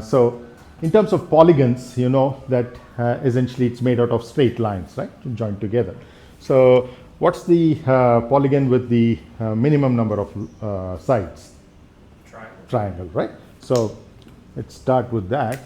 So in terms of polygons, you know that essentially it's made out of straight lines, right, joined together. So what's the polygon with the minimum number of sides? Triangle, right? So let's start with that.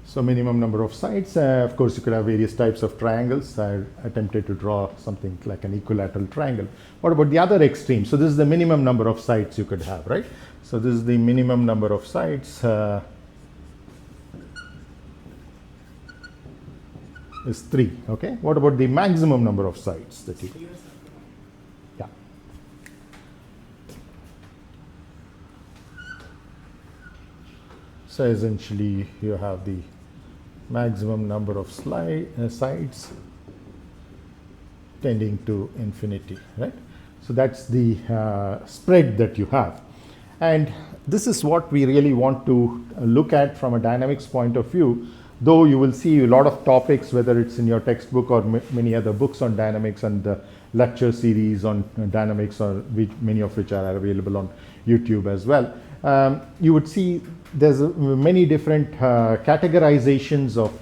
So minimum number of sides. Of course, you could have various types of triangles. I attempted to draw something like an equilateral triangle. What about the other extreme? So this is the minimum number of sides you could have, right? So this is the minimum number of sides. Is 3. Okay. What about the maximum number of sides that you? Yeah. So essentially, you have the maximum number of sides tending to infinity, right? So that's the spread that you have, and this is what we really want to look at from a dynamics point of view. Though you will see a lot of topics, whether it's in your textbook or many other books on dynamics and the lecture series on dynamics, or many of which are available on YouTube as well. You would see there's many different categorizations of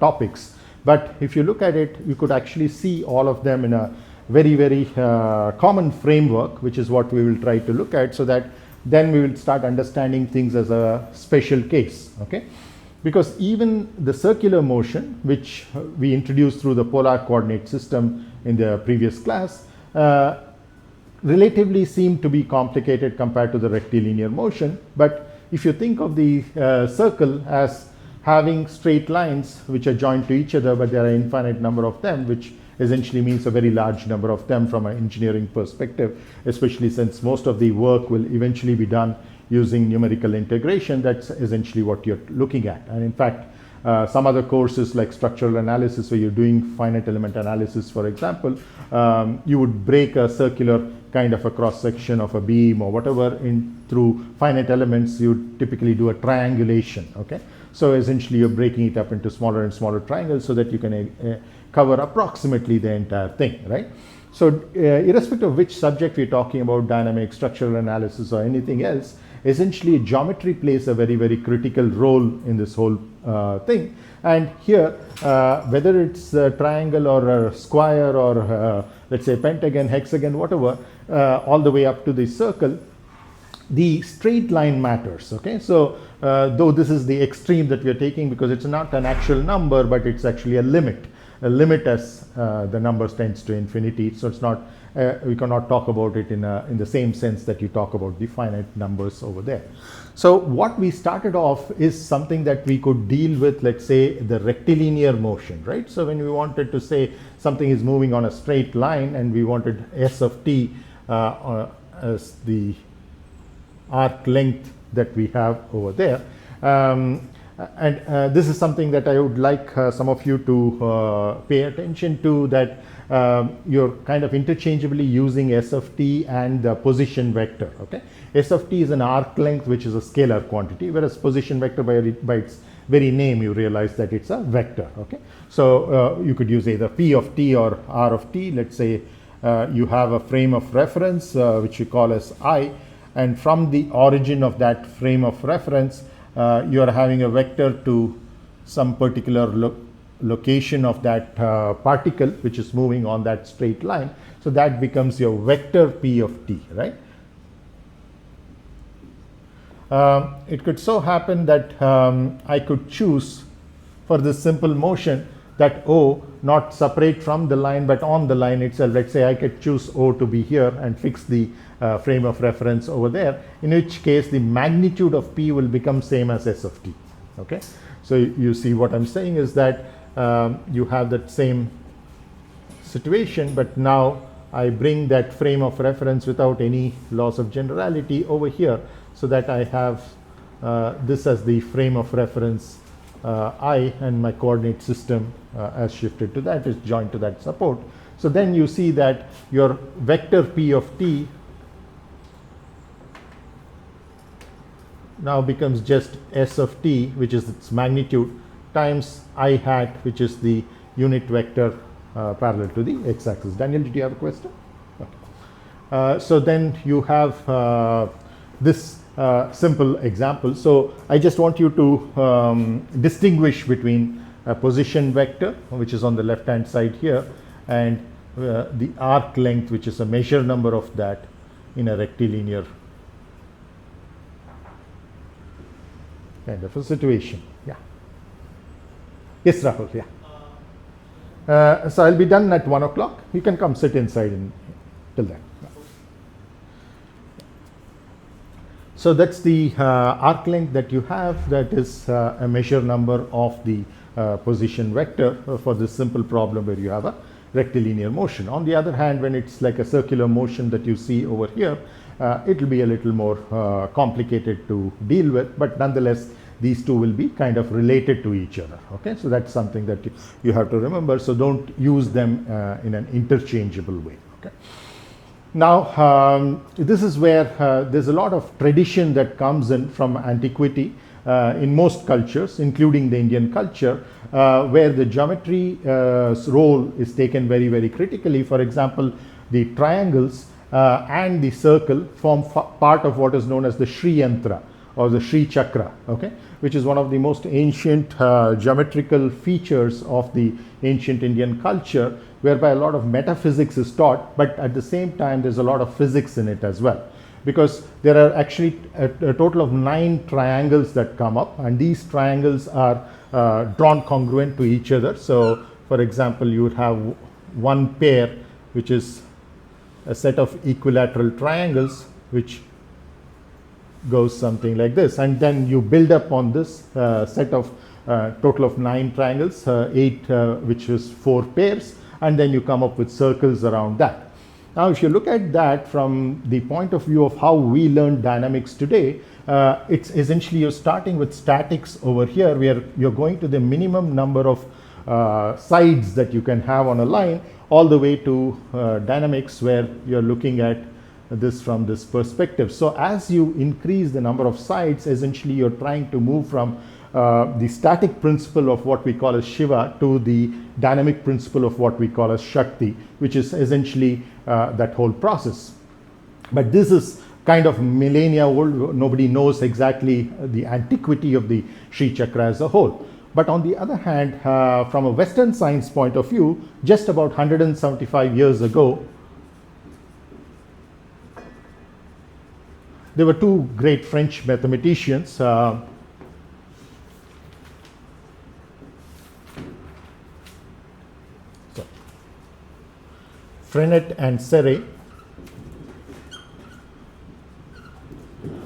topics, but if you look at it, you could actually see all of them in a very, very common framework, which is what we will try to look at, so that then we will start understanding things as a special case, okay? Because even the circular motion, which we introduced through the polar coordinate system in the previous class, relatively seem to be complicated compared to the rectilinear motion. But if you think of the circle as having straight lines which are joined to each other, but there are an infinite number of them, which essentially means a very large number of them from an engineering perspective, especially since most of the work will eventually be done using numerical integration. That's essentially what you're looking at. And in fact, some other courses like structural analysis, where you're doing finite element analysis, for example, you would break a circular kind of a cross section of a beam or whatever through finite elements. You typically do a triangulation, okay? So essentially you're breaking it up into smaller and smaller triangles so that you can cover approximately the entire thing, right? So irrespective of which subject we're talking about, dynamics, structural analysis, or anything else, essentially geometry plays a very, very critical role in this whole thing. And here, whether it's a triangle or a square or let's say pentagon, hexagon, whatever, all the way up to the circle, the straight line matters, okay? So though this is the extreme that we are taking, because it's not an actual number, but it's actually a limit as the number tends to infinity. So it's not, we cannot talk about it in the same sense that you talk about the finite numbers over there. So what we started off is something that we could deal with, let's say the rectilinear motion, right? So when we wanted to say something is moving on a straight line, and we wanted s of t as the arc length that we have over there. And this is something that I would like some of you to pay attention to, that you're kind of interchangeably using s of t and the position vector, okay? S of t is an arc length, which is a scalar quantity, whereas position vector, by its very name, you realize that it's a vector, okay? So you could use either p of t or r of t. Let's say you have a frame of reference, which we call as I, and from the origin of that frame of reference, you are having a vector to some particular location of that particle which is moving on that straight line. So that becomes your vector p of t, right? It could so happen that I could choose for this simple motion that O not separate from the line but on the line itself. Let's say I could choose O to be here and fix the frame of reference over there, in which case the magnitude of P will become same as S of t, okay? So you see what I'm saying is that you have that same situation, but now I bring that frame of reference without any loss of generality over here, so that I have this as the frame of reference I, and my coordinate system as shifted to that is joined to that support. So then you see that your vector P of t now becomes just S of t, which is its magnitude, times I hat, which is the unit vector parallel to the x-axis. Daniel, did you have a question? Okay. So then you have this simple example. So I just want you to distinguish between a position vector, which is on the left hand side here, and the arc length, which is a measure number of that in a rectilinear kind of a situation. Yeah. Yes, Rahul. Yeah. So I'll be done at 1 o'clock. You can come sit inside till then. So that's the arc length that you have. That is a measure number of the position vector for this simple problem where you have a rectilinear motion. On the other hand, when it's like a circular motion that you see over here, it will be a little more complicated to deal with, but nonetheless these two will be kind of related to each other. Okay, so that's something that you have to remember. So don't use them in an interchangeable way. Okay. Now this is where there's a lot of tradition that comes in from antiquity in most cultures, including the Indian culture, where the geometry role is taken very, very critically. For example, the triangles and the circle form part of what is known as the Sri Yantra or the Sri Chakra, okay, which is one of the most ancient geometrical features of the ancient Indian culture, whereby a lot of metaphysics is taught, but at the same time there's a lot of physics in it as well, because there are actually a total of 9 triangles that come up, and these triangles are drawn congruent to each other. So for example, you would have one pair which is a set of equilateral triangles which goes something like this, and then you build up on this set of total of 9 triangles, 8 which is 4 pairs, and then you come up with circles around that. Now if you look at that from the point of view of how we learn dynamics today, it's essentially you're starting with statics over here, where you're going to the minimum number of sides that you can have on a line, all the way to dynamics, where you're looking at this from this perspective. So as you increase the number of sides, essentially you're trying to move from the static principle of what we call as Shiva to the dynamic principle of what we call as Shakti, which is essentially that whole process. But this is kind of millennia old. Nobody knows exactly the antiquity of the Sri Chakra as a whole. But on the other hand, from a Western science point of view, just about 175 years ago, there were 2 great French mathematicians, Frenet and Serre,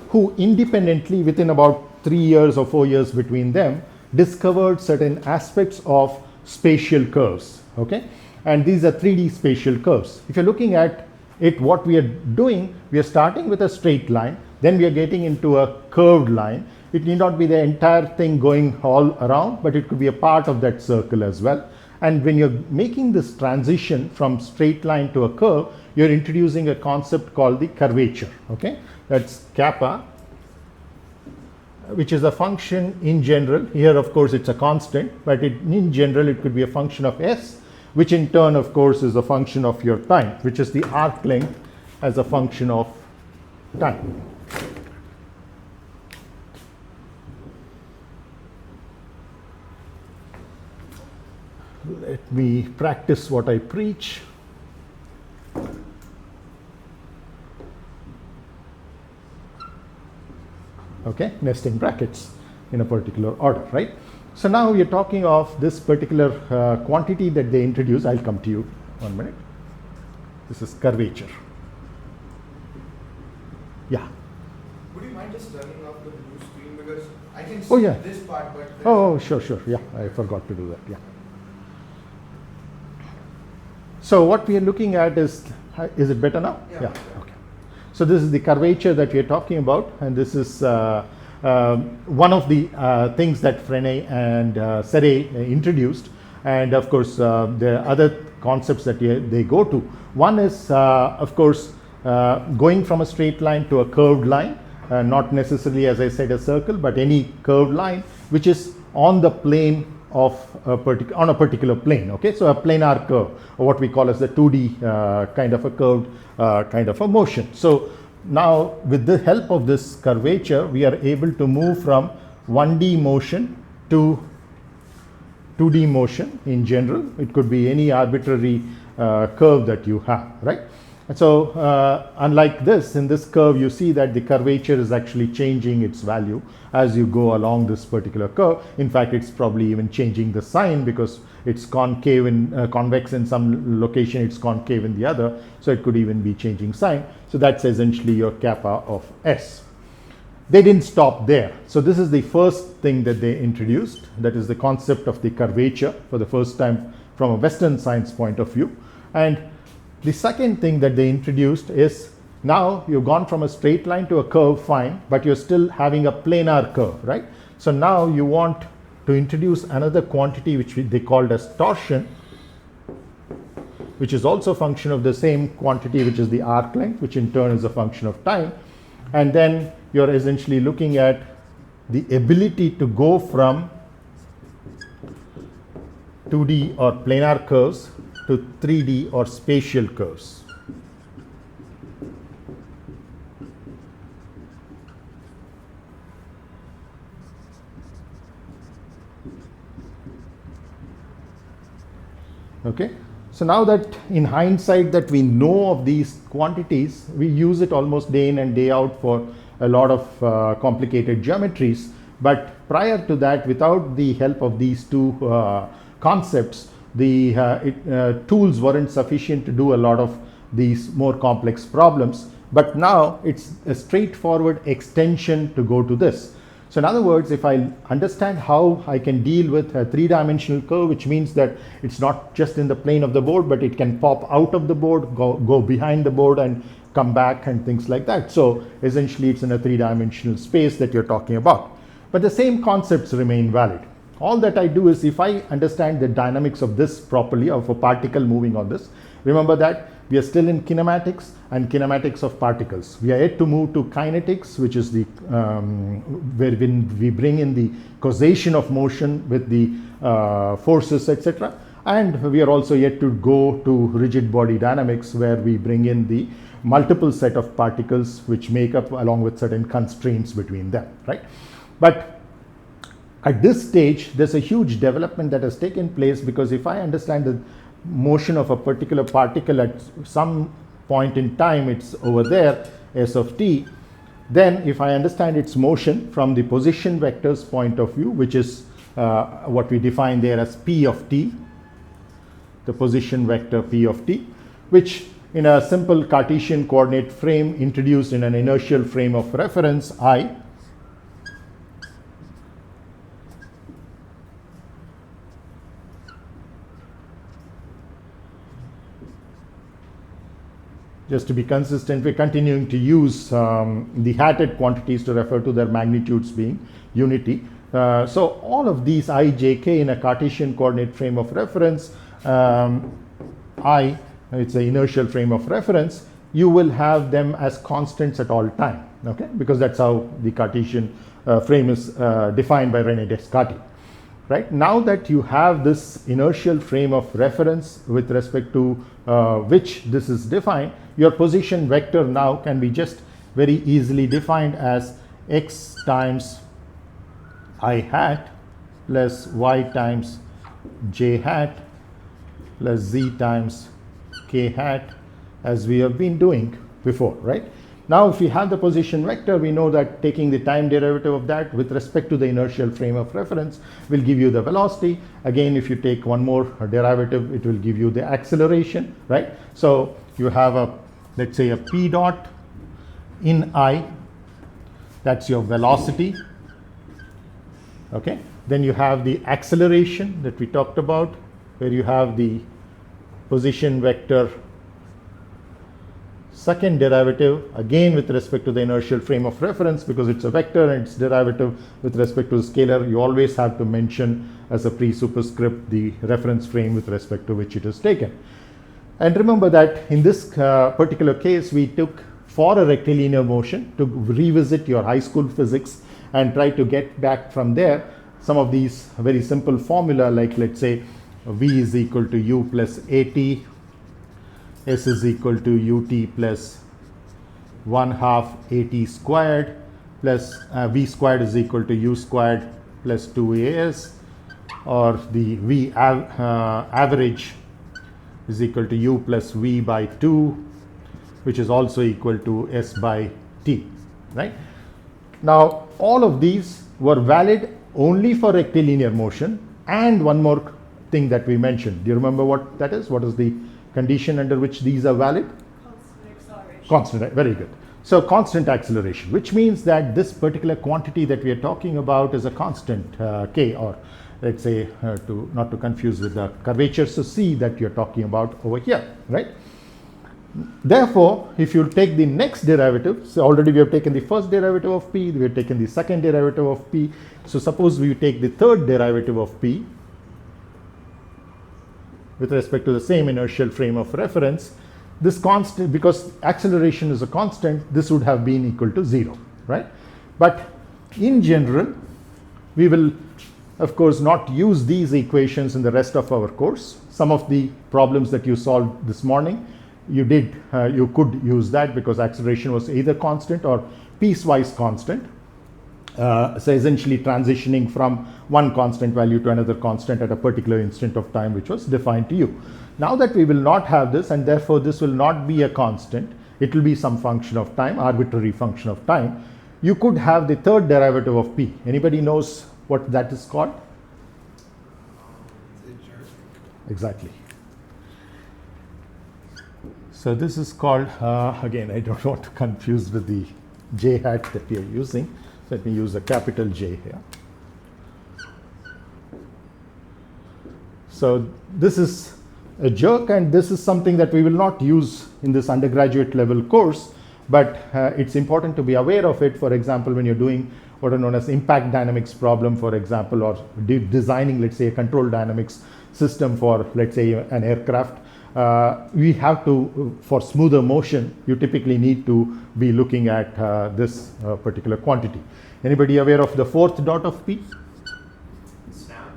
who independently, within about 3 years or 4 years between them, discovered certain aspects of spatial curves. Okay, and these are 3D spatial curves. If you're looking at it, what we are doing, we are starting with a straight line, then we are getting into a curved line. It need not be the entire thing going all around, but it could be a part of that circle as well. And when you're making this transition from straight line to a curve, you're introducing a concept called the curvature. Okay, that's kappa, which is a function in general. Here, of course, it's a constant, but in general, it could be a function of s, which in turn, of course, is a function of your time, which is the arc length as a function of time. Let me practice what I preach. Okay, nesting brackets in a particular order, right? So now we are talking of this particular quantity that they introduce. I'll come to you 1 minute. This is curvature. Yeah. Would you mind just turning off the blue screen, because I can see this part, but oh, sure. Yeah, I forgot to do that. Yeah. So what we are looking at is it better now? Yeah. Okay. So this is the curvature that we are talking about, and this is one of the things that Frenet and Serre introduced, and of course there are other concepts that they go to. One is of course going from a straight line to a curved line, not necessarily, as I said, a circle, but any curved line which is on the plane of on a particular plane. Okay, so a planar curve, or what we call as the 2D kind of a curved kind of a motion. So now with the help of this curvature, we are able to move from 1D motion to 2D motion in general. It could be any arbitrary curve that you have, right? And so unlike this, in this curve you see that the curvature is actually changing its value as you go along this particular curve. In fact, it's probably even changing the sign because it's concave in convex in some location, it's concave in the other, so it could even be changing sign. So that's essentially your kappa of S. They didn't stop there. So this is the first thing that they introduced, that is the concept of the curvature for the first time from a Western science point of view. And the second thing that they introduced is, now you've gone from a straight line to a curve, fine, but you're still having a planar curve, right? So now you want to introduce another quantity which they called as torsion, which is also a function of the same quantity, which is the arc length, which in turn is a function of time. And then you're essentially looking at the ability to go from 2D or planar curves to 3D or spatial curves. Okay, so now that in hindsight that we know of these quantities, we use it almost day in and day out for a lot of complicated geometries. But prior to that, without the help of these two concepts, the tools weren't sufficient to do a lot of these more complex problems. But now it's a straightforward extension to go to this. So in other words, if I understand how I can deal with a three-dimensional curve, which means that it's not just in the plane of the board, but it can pop out of the board, go behind the board and come back and things like that. So essentially it's in a three-dimensional space that you're talking about. But the same concepts remain valid. All that I do is, if I understand the dynamics of this properly, of a particle moving on this, remember that we are still in kinematics and kinematics of particles. We are yet to move to kinetics, which is the where we bring in the causation of motion with the forces, etc. And we are also yet to go to rigid body dynamics, where we bring in the multiple set of particles which make up along with certain constraints between them, right? But at this stage, there's a huge development that has taken place, because if I understand the motion of a particular particle at some point in time, it's over there, S of t, then if I understand its motion from the position vectors point of view, which is what we define there as P of t, the position vector P of t, which in a simple Cartesian coordinate frame introduced in an inertial frame of reference I, just to be consistent, we're continuing to use the hatted quantities to refer to their magnitudes being unity. So all of these I, j, k in a Cartesian coordinate frame of reference, I, it's an inertial frame of reference, you will have them as constants at all time, okay? Because that's how the Cartesian frame is defined by René Descartes. Right? Now that you have this inertial frame of reference with respect to which this is defined, your position vector now can be just very easily defined as x times I hat plus y times j hat plus z times k hat, as we have been doing before, right? Now, if we have the position vector, we know that taking the time derivative of that with respect to the inertial frame of reference will give you the velocity. Again, if you take one more derivative, it will give you the acceleration, right? So you have a, let's say, a p dot in I, that's your velocity, okay? Then you have the acceleration that we talked about, where you have the position vector second derivative, again with respect to the inertial frame of reference, because it's a vector and its derivative with respect to the scalar, you always have to mention as a pre-superscript the reference frame with respect to which it is taken. And remember that in this particular case, we took for a rectilinear motion to revisit your high school physics and try to get back from there some of these very simple formula, like let's say V is equal to U plus AT, S is equal to UT plus 1/2 AT squared plus V squared is equal to U squared plus 2AS, or the V average is equal to U plus V by 2, which is also equal to S by T, right? Now, all of these were valid only for rectilinear motion, and one more thing that we mentioned. Do you remember what that is? What is the condition under which these are valid? Constant acceleration. Constant, very good. So constant acceleration, which means that this particular quantity that we are talking about is a constant K, or let's say not to confuse with the curvature, so C that you're talking about over here, right? Therefore, if you take the next derivative, so already we have taken the first derivative of P, we have taken the second derivative of P. So suppose we take the third derivative of P with respect to the same inertial frame of reference, this constant, because acceleration is a constant, this would have been equal to 0, right? But in general, we will of course not use these equations in the rest of our course. Some of the problems that you solved this morning, you could use that because acceleration was either constant or piecewise constant. So essentially transitioning from one constant value to another constant at a particular instant of time which was defined to you. Now that we will not have this, and therefore this will not be a constant, it will be some function of time, arbitrary function of time. You could have the third derivative of P. Anybody knows what that is called? Exactly. So this is called, again, I don't want to confuse with the J hat that we are using. So let me use a capital J here. So this is a jerk, and this is something that we will not use in this undergraduate level course, but it's important to be aware of it. For example, when you're doing what are known as impact dynamics problem, for example, or designing, let's say, a control dynamics system for, let's say, an aircraft, we have to, for smoother motion, you typically need to be looking at this particular quantity. Anybody aware of the fourth dot of P? Snap.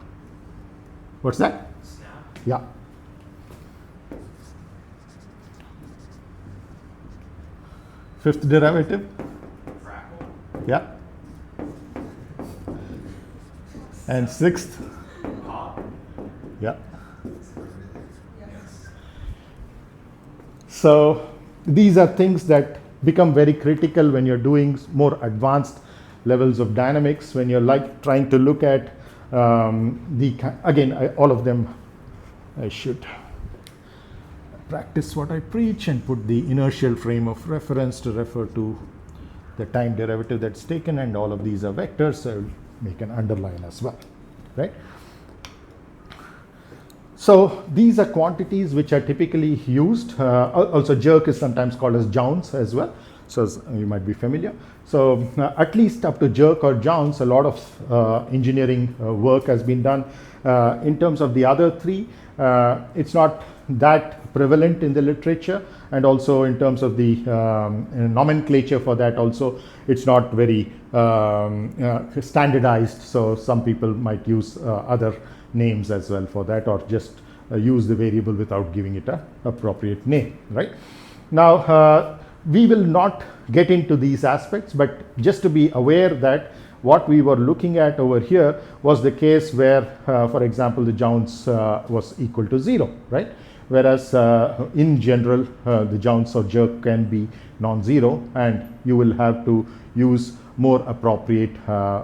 What's that? Snap. Yeah. Fifth derivative? Crackle. Yeah. And sixth? Pop. Yeah. Yes. So these are things that become very critical when you're doing more advanced levels of dynamics, when you're like trying to look at all of them. I should practice what I preach and put the inertial frame of reference to refer to the time derivative that's taken, and all of these are vectors, so I will make an underline as well, right? So these are quantities which are typically used. Also jerk is sometimes called as jounce as well, so you might be familiar. So at least up to jerk or jounce, a lot of engineering work has been done. In terms of the other three, it's not that prevalent in the literature, and also in terms of the nomenclature for that also, it's not very standardized, so some people might use other names as well for that, or just use the variable without giving it an appropriate name, right? Now, we will not get into these aspects, but just to be aware that what we were looking at over here was the case where, for example, the jounce was equal to 0, right? Whereas in general, the jounce or jerk can be non-zero, and you will have to use more appropriate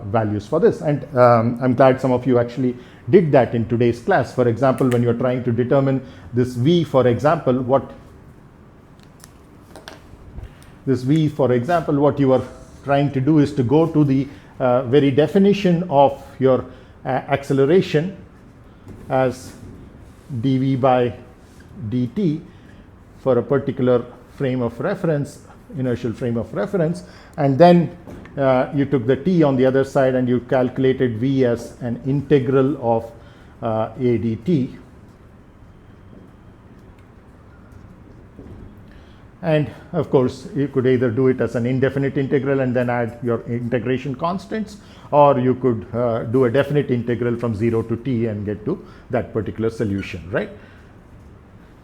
values for this. And I'm glad some of you actually did that in today's class. For example, when you're trying to determine this V, for example, what you are trying to do is to go to the very definition of your acceleration as dv by dt for a particular frame of reference, inertial frame of reference, and then you took the t on the other side and you calculated v as an integral of a dt, And of course, you could either do it as an indefinite integral and then add your integration constants, or you could do a definite integral from 0 to t and get to that particular solution, right?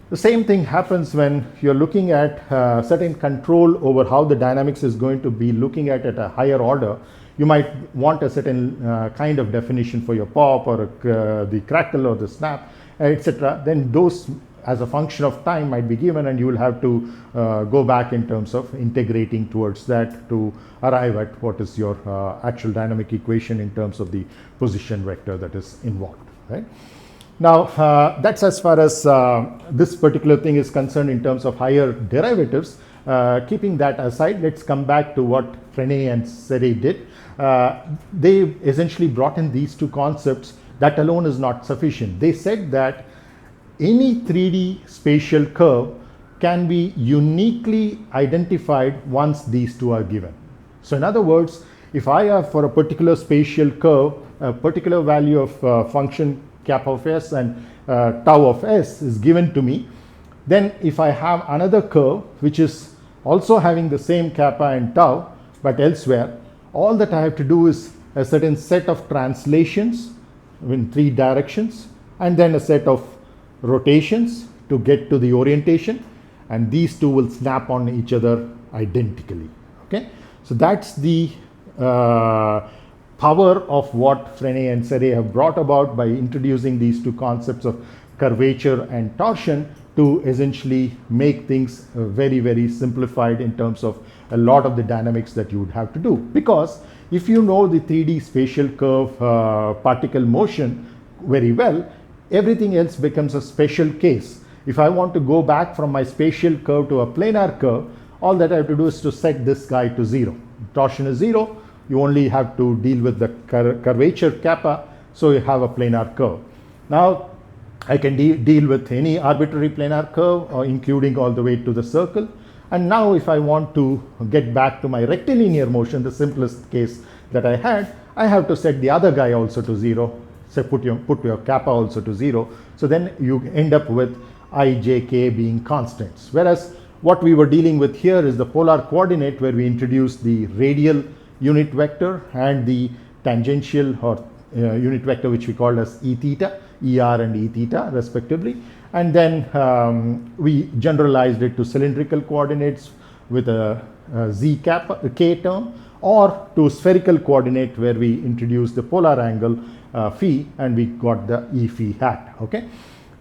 The same thing happens when you're looking at certain control over how the dynamics is going to be looking at a higher order. You might want a certain kind of definition for your pop or the crackle or the snap, etc. Then those as a function of time might be given, and you will have to go back in terms of integrating towards that to arrive at what is your actual dynamic equation in terms of the position vector that is involved, right? Now, that's as far as this particular thing is concerned in terms of higher derivatives. Keeping that aside, let's come back to what Frenet and Serre did. They essentially brought in these two concepts. That alone is not sufficient. They said that any 3D spatial curve can be uniquely identified once these two are given. So in other words, if I have for a particular spatial curve, a particular value of function kappa of s and tau of s is given to me, then if I have another curve which is also having the same kappa and tau but elsewhere, all that I have to do is a certain set of translations in 3 directions and then a set of rotations to get to the orientation, and these two will snap on each other identically. Okay, so that's the power of what Frenet and Serre have brought about by introducing these two concepts of curvature and torsion to essentially make things very, very simplified in terms of a lot of the dynamics that you would have to do. Because if you know the 3D spatial curve particle motion very well, everything else becomes a special case. If I want to go back from my spatial curve to a planar curve, all that I have to do is to set this guy to 0. Torsion is 0. You only have to deal with the curvature kappa, so you have a planar curve. Now, I can deal with any arbitrary planar curve, including all the way to the circle. And now if I want to get back to my rectilinear motion, the simplest case that I had, I have to set the other guy also to 0. So put your kappa also to 0. So then you end up with I, j, k being constants. Whereas what we were dealing with here is the polar coordinate, where we introduced the radial unit vector and the tangential or unit vector, which we called as e theta, er and e theta respectively. And then we generalized it to cylindrical coordinates with a z kappa, k term, or to spherical coordinate, where we introduced the polar angle phi, and we got the e phi hat. Okay.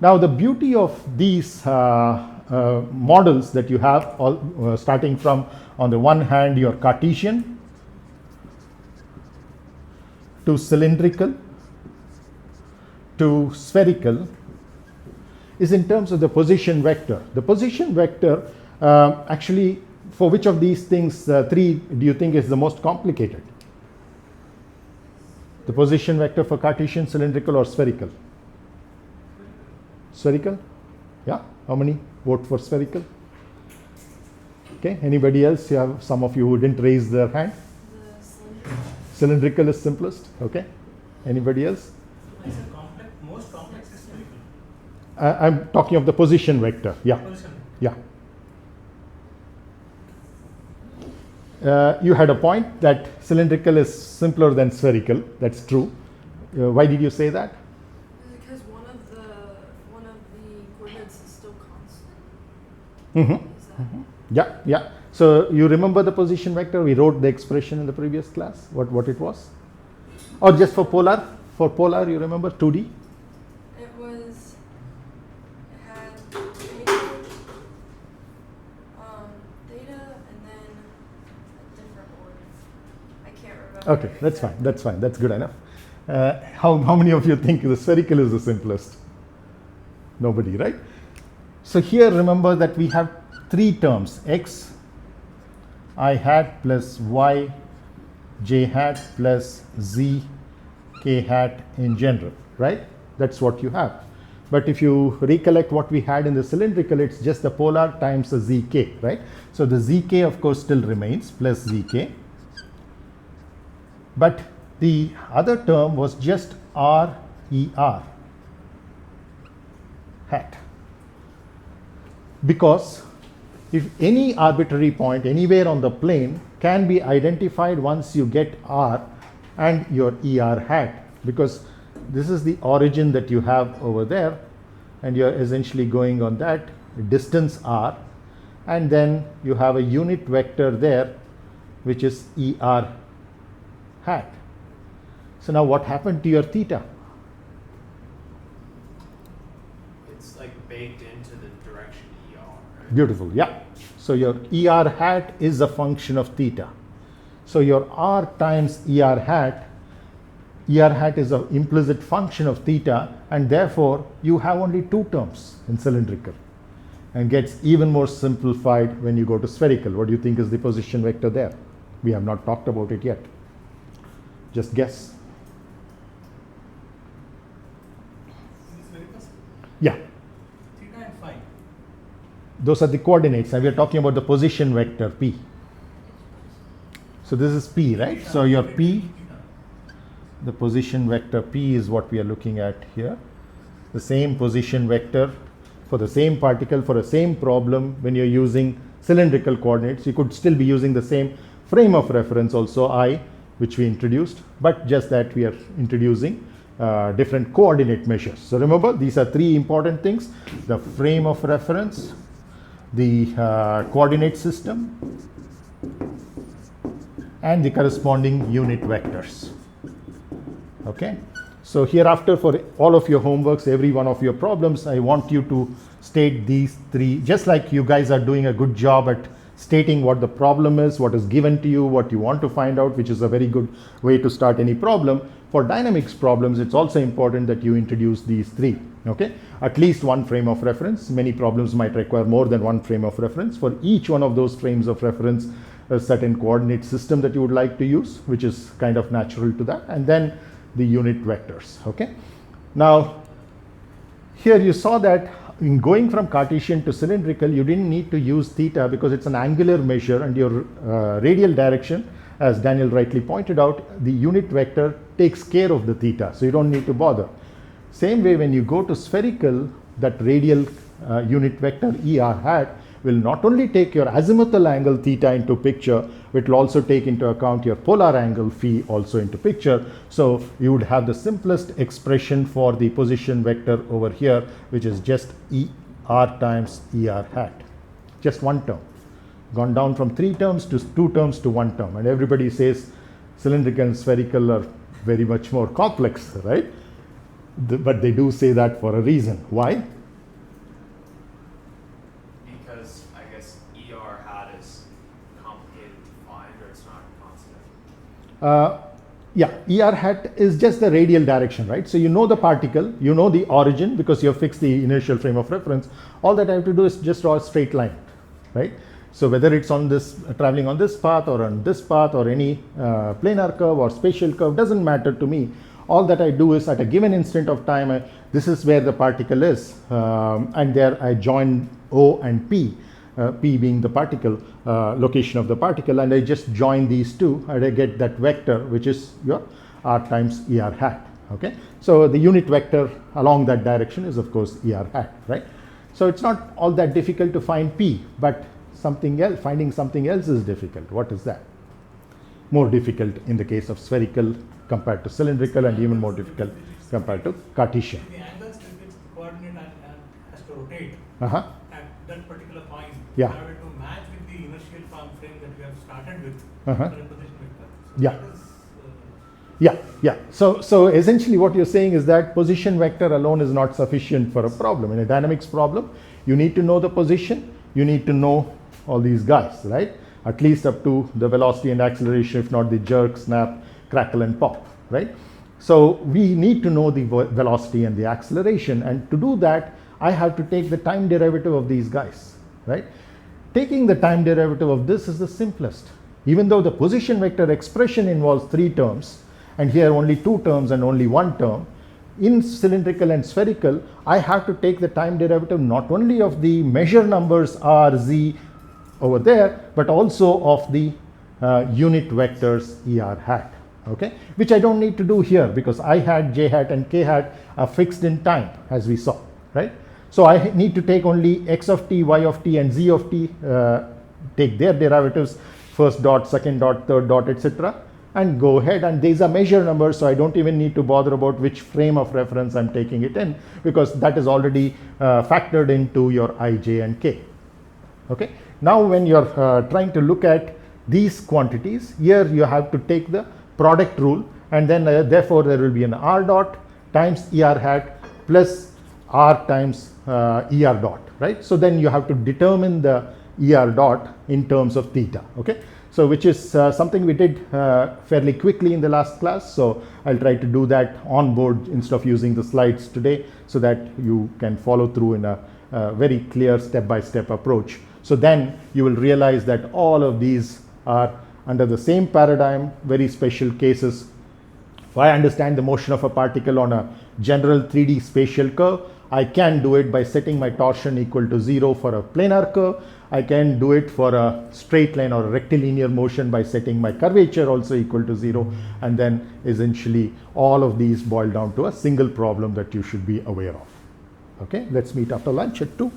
Now the beauty of these models that you have, all starting from, on the one hand, your Cartesian to cylindrical to spherical, is in terms of the position vector. The position vector, actually, for which of these things 3 do you think is the most complicated? The position vector for Cartesian, cylindrical, or spherical? Spherical? Yeah. How many vote for spherical? Okay. Anybody else? You have some of you who didn't raise their hand. Cylindrical is simplest. Okay. Anybody else? Most complex is spherical. I'm talking of the position vector. Yeah. Position. Yeah. You had a point that cylindrical is simpler than spherical. That's true. Why did you say that? Because one of the coordinates is still constant. Mm-hmm. Mm-hmm. Yeah, yeah. So you remember the position vector? We wrote the expression in the previous class. What it was? Or just for polar? For polar, you remember 2D? It had theta, and then a different order. I can't remember. Okay, that's fine. That's fine. That's good enough. How many of you think the spherical is the simplest? Nobody, right? So here, remember that we have 3 terms: x I hat plus y j hat plus z k hat in general, right? That's what you have. But if you recollect what we had in the cylindrical, it's just the polar times the zk, right? So the zk, of course, still remains plus zk. But the other term was just r e r hat, because if any arbitrary point anywhere on the plane can be identified once you get r and your er hat, because this is the origin that you have over there, and you're essentially going on that distance r, and then you have a unit vector there which is er hat. So now what happened to your theta? It's like baked into the direction ER, right? Beautiful, yeah. So your er hat is a function of theta. So your r times er hat is an implicit function of theta, and therefore you have only two terms in cylindrical, and gets even more simplified when you go to spherical. What do you think is the position vector there? We have not talked about it yet. Just guess. Yeah. Theta and phi. Those are the coordinates, and we are talking about the position vector p. So this is p, right? So your p, the position vector p is what we are looking at here. The same position vector for the same particle for the same problem. When you're using cylindrical coordinates, you could still be using the same frame of reference also, I, which we introduced, but just that we are introducing different coordinate measures. So remember, these are three important things: the frame of reference, the coordinate system, and the corresponding unit vectors. Okay, so hereafter for all of your homeworks, every one of your problems, I want you to state these three, just like you guys are doing a good job at stating what the problem is, what is given to you, what you want to find out, which is a very good way to start any problem. For dynamics problems, it's also important that you introduce these three. Okay, at least one frame of reference. Many problems might require more than one frame of reference. For each one of those frames of reference, a certain coordinate system that you would like to use, which is kind of natural to that, and then the unit vectors. Okay, now here you saw that in going from Cartesian to cylindrical, you didn't need to use theta because it's an angular measure, and your radial direction, as Daniel rightly pointed out, the unit vector takes care of the theta, so you don't need to bother. Same way, when you go to spherical, that radial unit vector er hat will not only take your azimuthal angle theta into picture, it will also take into account your polar angle phi also into picture. So you would have the simplest expression for the position vector over here, which is just er times er hat, just one term, gone down from 3 terms to 2 terms to 1 term. And everybody says cylindrical and spherical are very much more complex, right? But they do say that for a reason. Why? Because I guess ER hat is complicated to find, or it's not constant. Yeah, ER hat is just the radial direction, right? So you know the particle, you know the origin because you have fixed the inertial frame of reference. All that I have to do is just draw a straight line, right? So whether it's on this, traveling on this path or on this path or any planar curve or spatial curve, doesn't matter to me. All that I do is at a given instant of time, this is where the particle is, and there I join O and P, P being the particle, location of the particle, and I just join these two, and I get that vector, which is your r times er hat. Okay, so the unit vector along that direction is of course er hat, right? So it's not all that difficult to find P, but something else, finding something else is difficult. What is that? More difficult in the case of spherical compared to cylindrical, and even more difficult compared to Cartesian. The angles with which the coordinate has to rotate Uh-huh. at that particular point, Yeah. in order to match with the inertial frame that we have started with Uh-huh. for the position vector. So Yeah. that is, Yeah. So essentially what you're saying is that position vector alone is not sufficient for a problem. In a dynamics problem, you need to know the position, you need to know all these guys, right? At least up to the velocity and acceleration, if not the jerk, snap, crackle and pop, right? So we need to know the velocity and the acceleration, and to do that, I have to take the time derivative of these guys, right? Taking the time derivative of this is the simplest. Even though the position vector expression involves 3 terms, and here only 2 terms and only 1 term, in cylindrical and spherical, I have to take the time derivative not only of the measure numbers r, z over there, but also of the unit vectors er hat, okay? Which I don't need to do here because I hat, j hat and k hat are fixed in time, as we saw, right? So I need to take only x of t, y of t, and z of t, take their derivatives, first dot, second dot, third dot, etc., and go ahead. And these are measure numbers, so I don't even need to bother about which frame of reference I'm taking it in, because that is already factored into your I, j, and k. Okay. Now when you're trying to look at these quantities, here you have to take the product rule, and then therefore there will be an r dot times er hat plus r times er dot, right? So then you have to determine the er dot in terms of theta. Okay. So which is something we did fairly quickly in the last class. So I'll try to do that on board instead of using the slides today, so that you can follow through in a very clear step-by-step approach. So then you will realize that all of these are under the same paradigm, very special cases. If I understand the motion of a particle on a general 3D spatial curve, I can do it by setting my torsion equal to 0 for a planar curve. I can do it for a straight line or a rectilinear motion by setting my curvature also equal to 0. And then essentially all of these boil down to a single problem that you should be aware of. Okay, let's meet after lunch at 2.